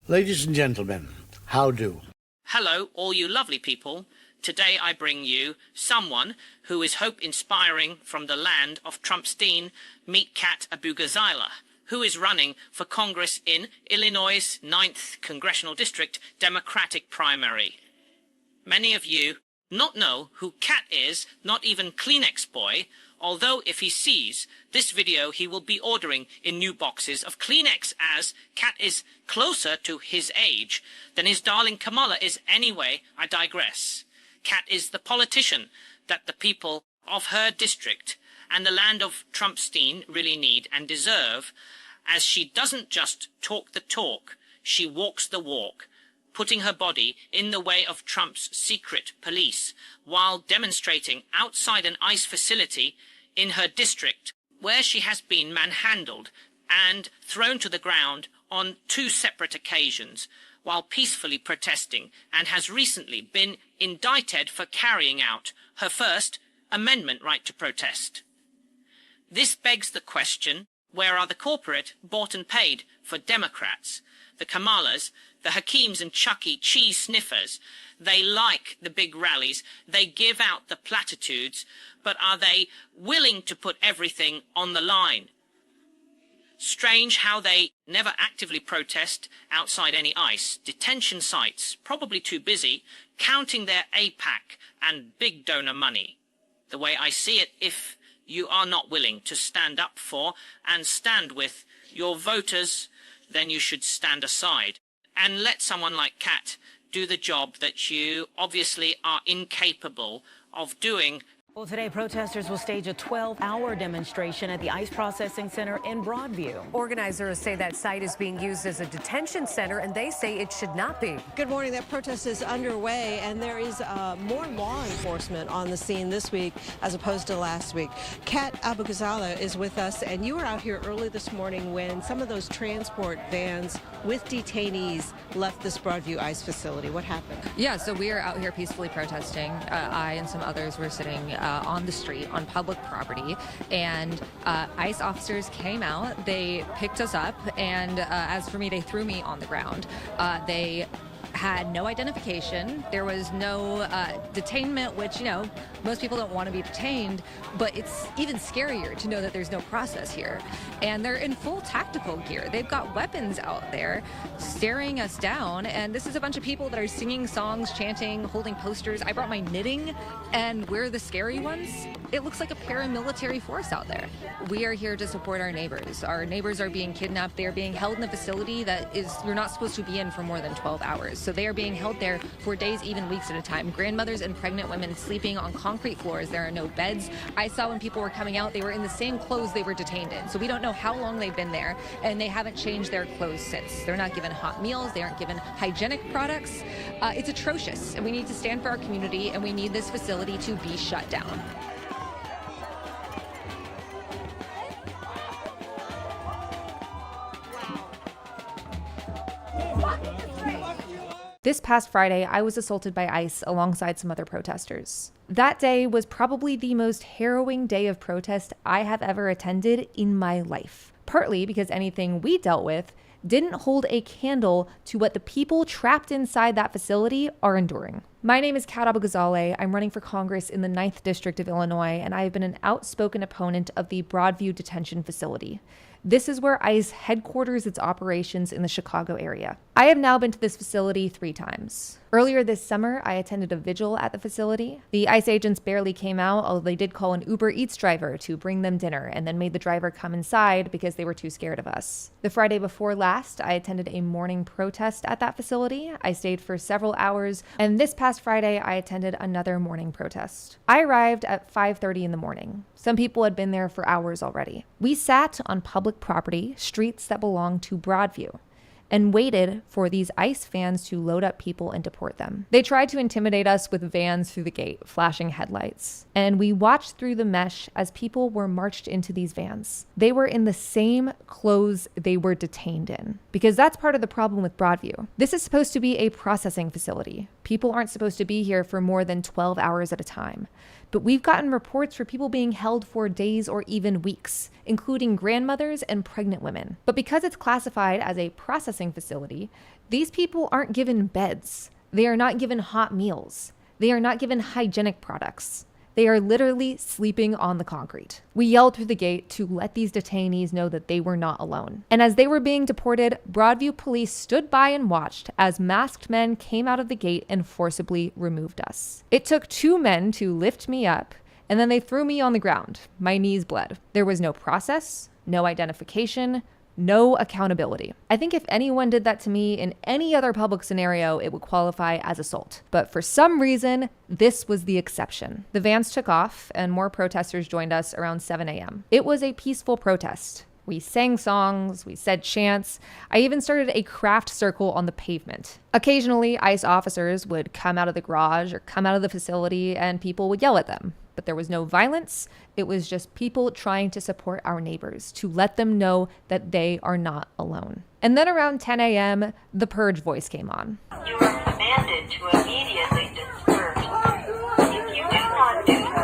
Ladies and gentlemen, how do? Hello, all you lovely people. Today I bring you someone who is hope-inspiring from the land of TrumpStein. Meet Kat Abughazaleh, who is running for Congress in Illinois' 9th Congressional District Democratic primary. Many of you not know who Kat is, not even Kleenex Boy, although if he sees this video he will be ordering in new boxes of Kleenex, as Kat is closer to his age than his darling Kamala is anyway. I digress. Kat is the politician that the people of her district and the land of TrumpStein really need and deserve, as she doesn't just talk the talk, she walks the walk, putting her body in the way of Trump's secret police while demonstrating outside an ICE facility in her district, where she has been manhandled and thrown to the ground on 2 separate occasions while peacefully protesting, and has recently been indicted for carrying out her First Amendment right to protest. This begs the question, where are the corporate bought and paid for Democrats? The Kamalas, the Hakeems and Chuck E. Cheese sniffers. They like the big rallies, they give out the platitudes, but are they willing to put everything on the line? Strange how they never actively protest outside any ICE detention sites, probably too busy counting their AIPAC and big donor money. The way I see it, if you are not willing to stand up for and stand with your voters, then you should stand aside and let someone like Kat do the job that you obviously are incapable of doing. Well, today, protesters will stage a 12-hour demonstration at the ICE Processing Center in Broadview. Organizers say that site is being used as a detention center, and they say it should not be. Good morning. That protest is underway, and there is more law enforcement on the scene this week as opposed to last week. Kat Abughazaleh is with us, and you were out here early this morning when some of those transport vans with detainees left this Broadview ICE facility. What happened? Yeah, so we are out here peacefully protesting. I and some others were sitting on the street on public property, and ICE officers came out. They picked us up, and as for me, they threw me on the ground. They had no identification. There was no detainment, which, you know, most people don't want to be detained, but it's even scarier to know that there's no process here. And they're in full tactical gear. They've got weapons out there staring us down, and this is a bunch of people that are singing songs, chanting, holding posters. I brought my knitting, and we're the scary ones. It looks like a paramilitary force out there. We are here to support our neighbors. Our neighbors are being kidnapped. They are being held in a facility that is, you're not supposed to be in for more than 12 hours. So they are being held there for days, even weeks at a time. Grandmothers and pregnant women sleeping on concrete floors. There are no beds. I saw when people were coming out, they were in the same clothes they were detained in. So we don't know how long they've been there, and they haven't changed their clothes since. They're not given hot meals. They aren't given hygienic products. It's atrocious, and we need to stand for our community, and we need this facility to be shut down. This past Friday, I was assaulted by ICE alongside some other protesters. That day was probably the most harrowing day of protest I have ever attended in my life. Partly because anything we dealt with didn't hold a candle to what the people trapped inside that facility are enduring. My name is Kat Abughazaleh. I'm running for Congress in the 9th District of Illinois, and I have been an outspoken opponent of the Broadview Detention Facility. This is where ICE headquarters its operations in the Chicago area. I have now been to this facility 3 times. Earlier this summer, I attended a vigil at the facility. The ICE agents barely came out, although they did call an Uber Eats driver to bring them dinner and then made the driver come inside because they were too scared of us. The Friday before last, I attended a morning protest at that facility. I stayed for several hours, and this past Friday, I attended another morning protest. I arrived at 5:30 in the morning. Some people had been there for hours already. We sat on public property, streets that belong to Broadview, and waited for these ICE vans to load up people and deport them. They tried to intimidate us with vans through the gate, flashing headlights. And we watched through the mesh as people were marched into these vans. They were in the same clothes they were detained in, because that's part of the problem with Broadview. This is supposed to be a processing facility. People aren't supposed to be here for more than 12 hours at a time. But we've gotten reports for people being held for days or even weeks, including grandmothers and pregnant women. But because it's classified as a processing facility, these people aren't given beds. They are not given hot meals. They are not given hygienic products. They are literally sleeping on the concrete. We yelled through the gate to let these detainees know that they were not alone. And as they were being deported, Broadview police stood by and watched as masked men came out of the gate and forcibly removed us. It took 2 men to lift me up, and then they threw me on the ground. My knees bled. There was no process, no identification, no accountability. I think if anyone did that to me in any other public scenario, it would qualify as assault. But for some reason, this was the exception. The vans took off and more protesters joined us around 7 a.m. It was a peaceful protest. We sang songs, we said chants. I even started a craft circle on the pavement. Occasionally, ICE officers would come out of the garage or come out of the facility and people would yell at them. But there was no violence. It was just people trying to support our neighbors, to let them know that they are not alone. And then around 10 a.m., the purge voice came on. You are commanded to immediately disperse. If you do not do so,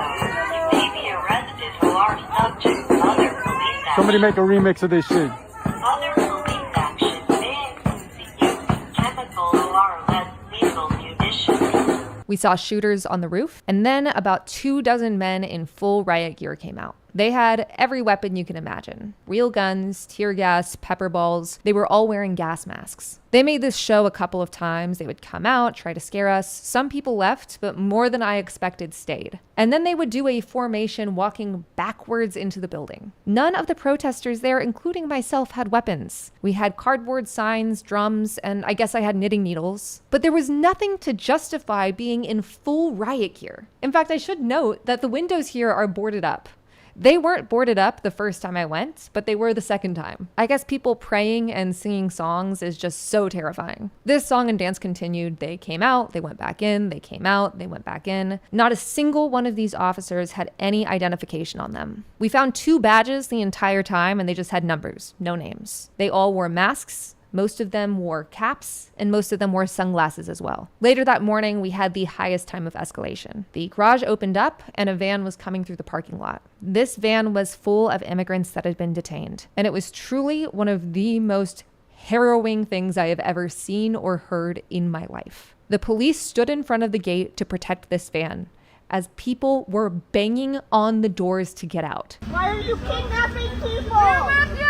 you may be arrested or are subject to other police action. Somebody make a remix of this shit. Other police action may include the use of chemical or less lethal munitions. We saw shooters on the roof, and then about 24 men in full riot gear came out. They had every weapon you can imagine. Real guns, tear gas, pepper balls. They were all wearing gas masks. They made this show a couple of times. They would come out, try to scare us. Some people left, but more than I expected stayed. And then they would do a formation walking backwards into the building. None of the protesters there, including myself, had weapons. We had cardboard signs, drums, and I guess I had knitting needles. But there was nothing to justify being in full riot gear. In fact, I should note that the windows here are boarded up. They weren't boarded up the first time I went, but they were the second time. I guess people praying and singing songs is just so terrifying. This song and dance continued. They came out, they went back in, they came out, they went back in. Not a single one of these officers had any identification on them. We found 2 badges the entire time and they just had numbers, no names. They all wore masks. Most of them wore caps, and most of them wore sunglasses as well. Later that morning, we had the highest time of escalation. The garage opened up, and a van was coming through the parking lot. This van was full of immigrants that had been detained, and it was truly one of the most harrowing things I have ever seen or heard in my life. The police stood in front of the gate to protect this van, as people were banging on the doors to get out. Why are you kidnapping people? We're with you!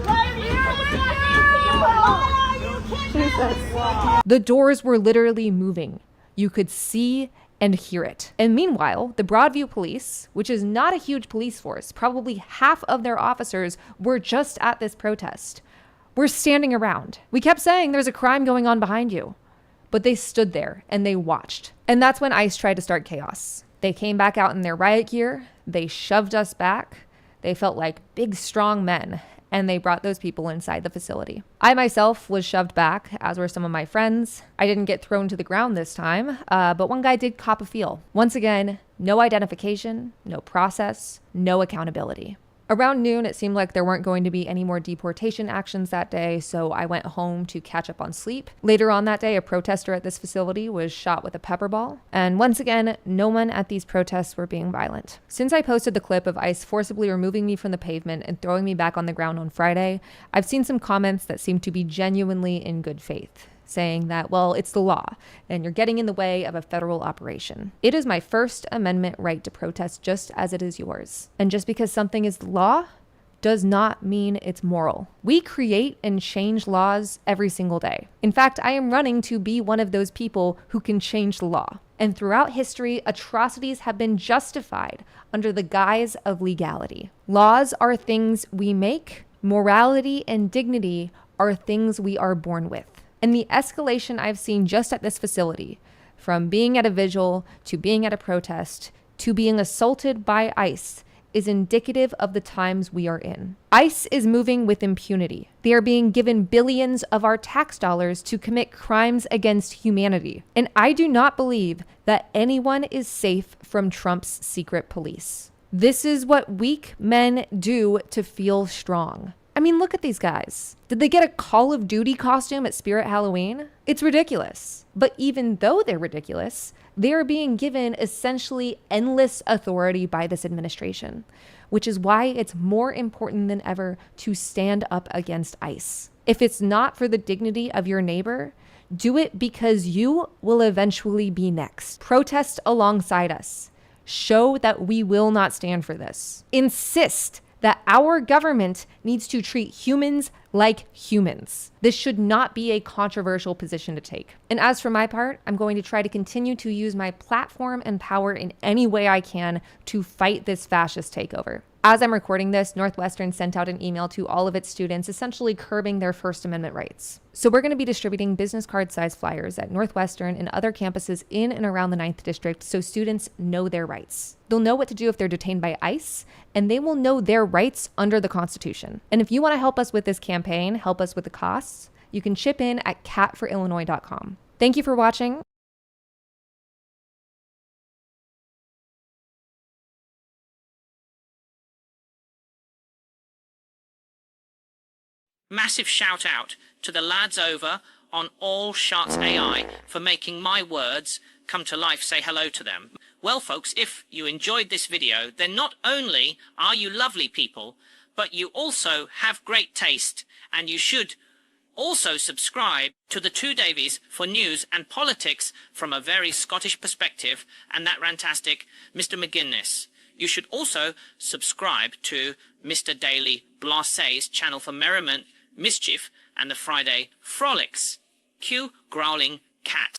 Why are you kidnapping people? Why are you kidnapping people? The doors were literally moving. You could see and hear it. And meanwhile, the Broadview police, which is not a huge police force, probably half of their officers were just at this protest, were standing around. We kept saying there's a crime going on behind you. But they stood there and they watched. And that's when ICE tried to start chaos. They came back out in their riot gear. They shoved us back. They felt like big, strong men. And they brought those people inside the facility. I myself was shoved back, as were some of my friends. I didn't get thrown to the ground this time, but one guy did cop a feel. Once again, no identification, no process, no accountability. Around noon, it seemed like there weren't going to be any more deportation actions that day, so I went home to catch up on sleep. Later on that day, a protester at this facility was shot with a pepper ball. And once again, no one at these protests were being violent. Since I posted the clip of ICE forcibly removing me from the pavement and throwing me back on the ground on Friday, I've seen some comments that seem to be genuinely in good faith, saying that, well, it's the law, and you're getting in the way of a federal operation. It is my First Amendment right to protest just as it is yours. And just because something is the law does not mean it's moral. We create and change laws every single day. In fact, I am running to be one of those people who can change the law. And throughout history, atrocities have been justified under the guise of legality. Laws are things we make. Morality and dignity are things we are born with. And the escalation I've seen just at this facility, from being at a vigil to being at a protest to being assaulted by ICE, is indicative of the times we are in. ICE is moving with impunity. They are being given billions of our tax dollars to commit crimes against humanity. And I do not believe that anyone is safe from Trump's secret police. This is what weak men do to feel strong. I mean, look at these guys. Did they get a Call of Duty costume at Spirit Halloween? It's ridiculous. But even though they're ridiculous, they are being given essentially endless authority by this administration, which is why it's more important than ever to stand up against ICE. If it's not for the dignity of your neighbor, do it because you will eventually be next. Protest alongside us. Show that we will not stand for this. Insist that our government needs to treat humans like humans. This should not be a controversial position to take. And as for my part, I'm going to try to continue to use my platform and power in any way I can to fight this fascist takeover. As I'm recording this, Northwestern sent out an email to all of its students, essentially curbing their First Amendment rights. So we're going to be distributing business card-sized flyers at Northwestern and other campuses in and around the 9th District so students know their rights. They'll know what to do if they're detained by ICE, and they will know their rights under the Constitution. And if you want to help us with this campaign, help us with the costs, you can chip in at catforillinois.com. Thank you for watching. Massive shout out to the lads over on All Shots AI for making my words come to life. Say hello to them. Well, folks, if you enjoyed this video, then not only are you lovely people, but you also have great taste, and you should also subscribe to the Two Davies for news and politics from a very Scottish perspective, and that rantastic Mr. McGuinness. You should also subscribe to Mr. Daily Blasé's channel for merriment, mischief, and the Friday frolics. Cue growling cat.